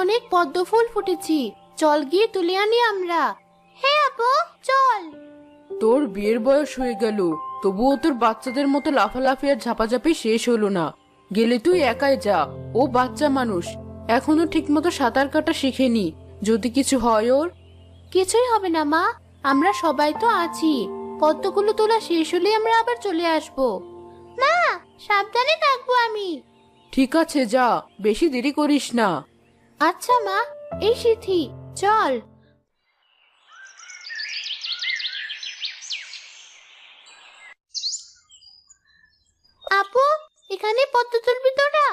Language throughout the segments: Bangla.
অনেক পদ্ম ফুল ফুটেছি, চল গিয়ে তুলে আনি আমরা। হ্যাঁ আপু, চল। তোর বিয়ের বয়স হয়ে গেল, তবুও তোর বাচ্চাদের মতো লাফালাফি আর ঝাপাঝাপি শেষ হলো না। গেলে তুই একাই যা, ও বাচ্চা মানুষ, এখনো ঠিকমতো সাঁতার কাটা শিখেনি। যদি কিছু হয় ওর। কিছুই হবে না মা, আমরা সবাই তো আছি। পদ্মগুলো তোলা শেষ হলে আমরা আবার চলে আসবো। মা, সাবধানে থাকবো আমি। ঠিক আছে, যা, বেশি দেরি করিস না। আচ্ছা মা, এই সিথি, চল। আপু, এখানে পদ্ম তুলবি তোরা?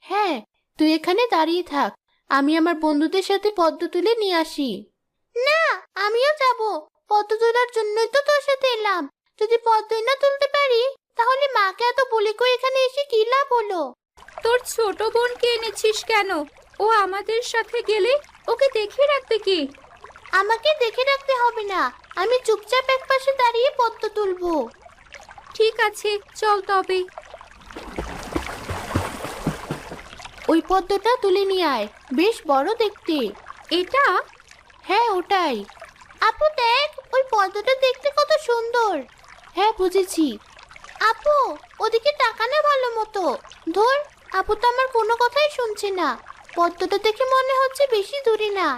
হ্যাঁ, তুই এখানে দাঁড়িয়ে থাক, আমি আমার বন্ধুদের সাথে পদ্ম তুলে নিয়ে আসি। না, আমিও যাব, পদ্ম তোলার জন্যই তো তোর সাথে এলাম। যদি পদ্মই না তুলতে পারি, তাহলে মাকে এত বলে কই এখানে এসে কি লাভ হলো? তোর ছোট বোনকে এনেছিস কেন? ও আমাদের সাথে গেলে ওকে দেখে রাখবে কে? আমাকে দেখে রাখতে হবে না, আমি চুপচাপ একপাশে দাঁড়িয়ে পদ্ম তুলবো। ঠিক আছে, চল তবে। ওই পদ্মটা তুলে নিয়ে আয়, বেশ বড় দেখতে। এটা? হ্যাঁ, ওটাই। আপু দেখ, ওই পদ্মটা দেখতে কত সুন্দর। হ্যাঁ, বুঝেছি। আপু, ওদিকে তাকানো ভালো মতো। ধর, আপু তো আমার কোনো কথাই শুনছে না। পদ্মটা দেখে মনে হচ্ছে বেশি দূরে না।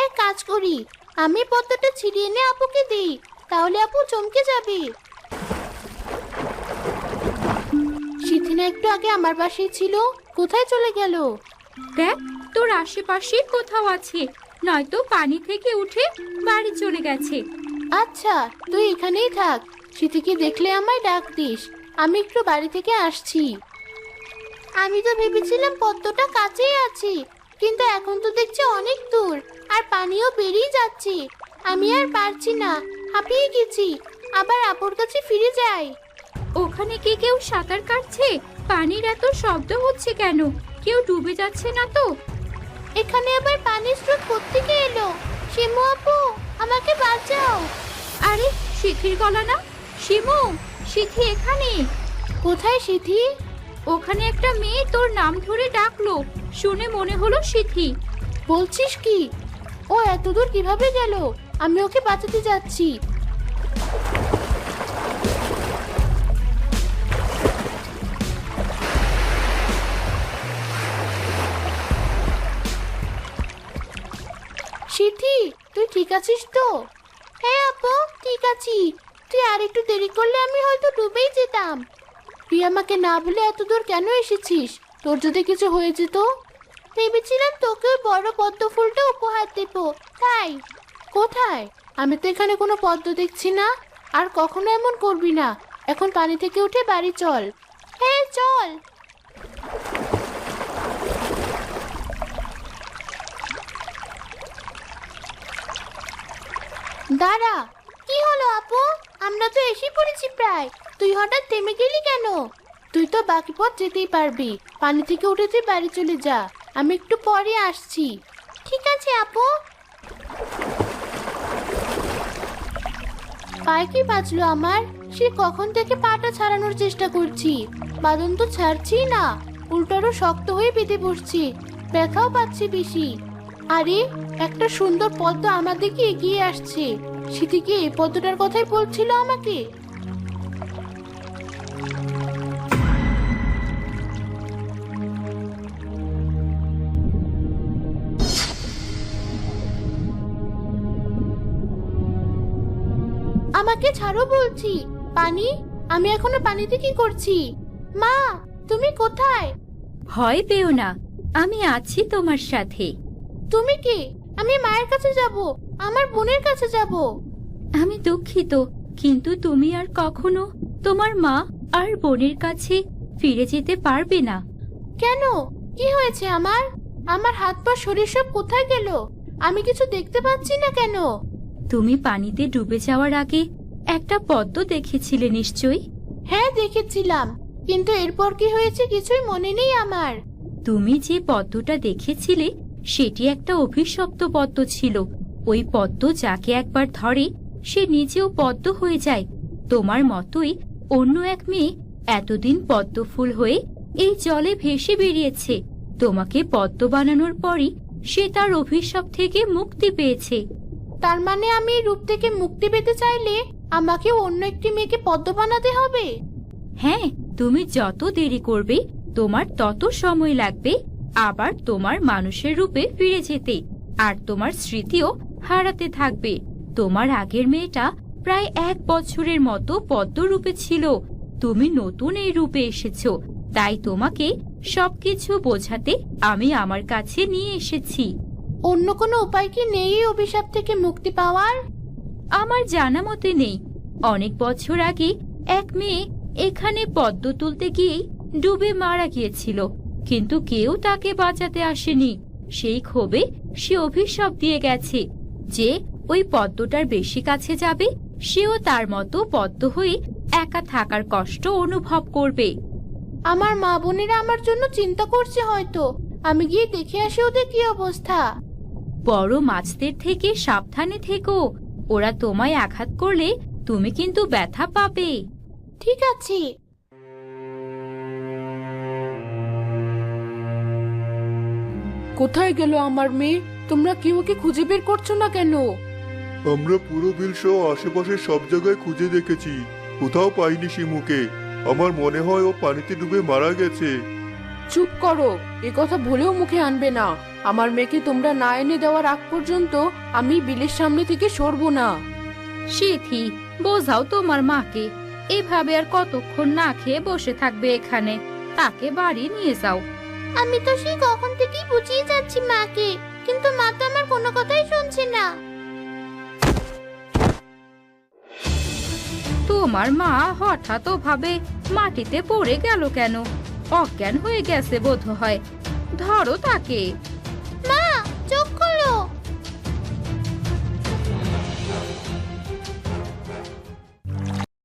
এক কাজ করি, আমি পদ্মটা ছিঁড়িয়ে এনে আপুকে দিই, তাহলে আপু চমকে যাবে। সিথিনা একটু আগে আমার বাসায় ছিল, কোথায় চলে গেল? দেখ, তোর আশেপাশে কোথাও আছে, নয়তো পানি থেকে উঠে বাড়ি চলে গেছে। আচ্ছা, তুই এখানেই থাক, সিথিকে দেখলে আমায় ডাক দিস, আমি একটু বাড়ি থেকে আসছি। আমি তো ভেবেছিলাম পদ্মটা কাছেই আছে, কিন্তু এখন তো দেখছি অনেক দূর, আর পানিও বেরিয়ে যাচ্ছে। আমি আর পারছি না, হাঁপিয়ে গেছি। আবার আপুর কাছে ফিরে যাই। ওখানে কি কেউ সাঁতার কাটছে? পানির এত শব্দ হচ্ছে কেন? কেউ ডুবে যাচ্ছে না তো? এখানে আবার পানির স্রোত কোত্থেকে এলো? শিমু আপু, আমাকে বাঁচাও। আরে, সিথির গলা না? শিমু, সিথি এখানে। কোথায় সিথি? ওখানে একটা মেয়ে তোর নাম ধরে ডাকলো, শুনে মনে হলো সিথি। বলছিস কি? ও এত দূর কিভাবে গেল? আমি ওকে বাঁচাতে যাচ্ছি। সিথি, তুই ঠিক আছিস তো? হ্যাঁ আপু, ঠিক আছি। তুই আর একটু দেরি করলে আমি হয়তো ডুবেই যেতাম। তুই আমাকে না বলে এত দূর কেন এসেছিস? তোর যদি কিছু হয়ে যেত? ভেবেছিলাম তোকে ওই বড় পদ্ম ফুলটা উপহার দেব, তাই। কোথায়? আমি তো এখানে কোনো পদ্ম দেখছি না। আর কখনো এমন করবি না। এখন পানি থেকে উঠে বাড়ি চল। হ্যাঁ, চল। দাঁড়া, কি হলো আপু? আমরা তো এসে পড়েছি প্রায়। তুই হঠাৎ থেমে গেলি কেন? তুই তো বাকি পথ যেতেই পারবি। পানি থেকে উঠে তুই বাড়ি চলে যা, আমি একটু পরে আসছি। ঠিক আছে আপু। পায়ে কি বাজলো আমার? সে কখন থেকে পাটা ছাড়ানোর চেষ্টা করছি, বাদন তো ছাড়ছি না, উল্টারও শক্ত হয়ে বেঁধে বসছি, ব্যথাও পাচ্ছি বেশি। আরে, একটা সুন্দর পদ্ম আমার দিকে এগিয়ে আসছে। সিথি কি এই পদ্মটার কথাই বলছিল আমাকে? আমাকে ছাড়ো বলছি। পানি, আমি এখনো পানিতে কি করছি? মা, তুমি কোথায়? ভয় পেও না, আমি আছি তোমার সাথে। তুমি কি? আমি মায়ের কাছে যাব, আমার বোনের কাছে যাব। আমি দুঃখিত, কিন্তু তুমি আর কখনো তোমার মা আর বোনের কাছে ফিরে যেতে পারবে না। কেন? কি হয়েছে আমার? আমার হাত পা শরীর সব কোথায় গেল? আমি কিছু দেখতে পাচ্ছি না কেন? তুমি পানিতে ডুবে যাওয়ার আগে একটা পদ্ম দেখেছিলে নিশ্চয়ই। হ্যাঁ, দেখেছিলাম, কিন্তু এরপর কি হয়েছে কিছুই মনে নেই আমার। তুমি যে পদ্মটা দেখেছিলে সেটি একটা অভিশপ্ত পদ্ম ছিল। ওই পদ্ম যাকে একবার ধরে সে নিজেও পদ্ম হয়ে যায়। তোমার মতোই অন্য এক মেয়ে এতদিন পদ্ম ফুল হয়ে এই জলে ভেসে বেরিয়েছে। তোমাকে পদ্ম বানানোর পরই সে তার অভিশাপ থেকে মুক্তি পেয়েছে। তার মানে আমি এই রূপ থেকে মুক্তি পেতে চাইলে আমাকে অন্য একটি মেয়েকে পদ্ম বানাতে হবে? হ্যাঁ, তুমি যত দেরি করবে তোমার তত সময় লাগবে আবার তোমার মানুষের রূপে ফিরে যেতে, আর তোমার স্মৃতিও হারাতে থাকবে। তোমার আগের মেয়েটা প্রায় 1 বছরের মতো পদ্ম রূপে ছিল, তুমি নতুন এই রূপে এসেছো, তাই তোমাকে সবকিছু বোঝাতে আমি আমার কাছে নিয়ে এসেছি। অন্য কোনো উপায় কি নেই এই অভিশাপ থেকে মুক্তি পাওয়ার? আমার জানা মতে নেই। অনেক বছর আগে এক মেয়ে এখানে পদ্ম তুলতে গিয়েই ডুবে মারা গিয়েছিল, কিন্তু কেউ তাকে বাঁচাতে আসেনি। সেই ক্ষোভে সে অভিশাপ দিয়ে গেছে যে ওই পদ্মটার বেশি কাছে যাবে সেও তার মতো পদ্ম হয়ে একা থাকার কষ্ট অনুভব করবে। আমার মা বোনেরা আমার জন্য চিন্তা করছে হয়তো। আমি গিয়ে দেখে আসি ওদের কি অবস্থা। বড় মাছদের থেকে সাবধানে থেকো, ওরা তোমায় আঘাত করলে তুমি কিন্তু ব্যথা পাবে। ঠিক আছে। কোথায় গেল আমার মেয়ে? তোমরা কেউ ওকে খুঁজে বের করছো না কেন? আমরা পুরো বিল সহ আশেপাশের সব জায়গায় খুঁজে দেখেছি, কোথাও পাইনি শিমুকে। আমার মনে হয় ও পানিতে ডুবে মারা গেছে। চুপ করো, এ কথা ভুলেও মুখে আনবে না। আমার মেয়েকে তোমরা না এনে দেওয়ার আগ পর্যন্ত আমি বিলের সামনে থেকে সরবো না। সিথি, বোঝাও তোমার মাকে, এভাবে আর কতক্ষণ না খেয়ে বসে থাকবে এখানে? তাকে বাড়ি নিয়ে যাও। আমি তো সেই কখন থেকেই বুঝিয়ে যাচ্ছি মাকে, কিন্তু মা তো আমার কোনো কথাই শুনছে না। তোমার মা হঠাৎ ভাবে মাটিতে পড়ে গেল কেন? অজ্ঞান হয়ে গেছে বোধ হয়। ধরো তাকে।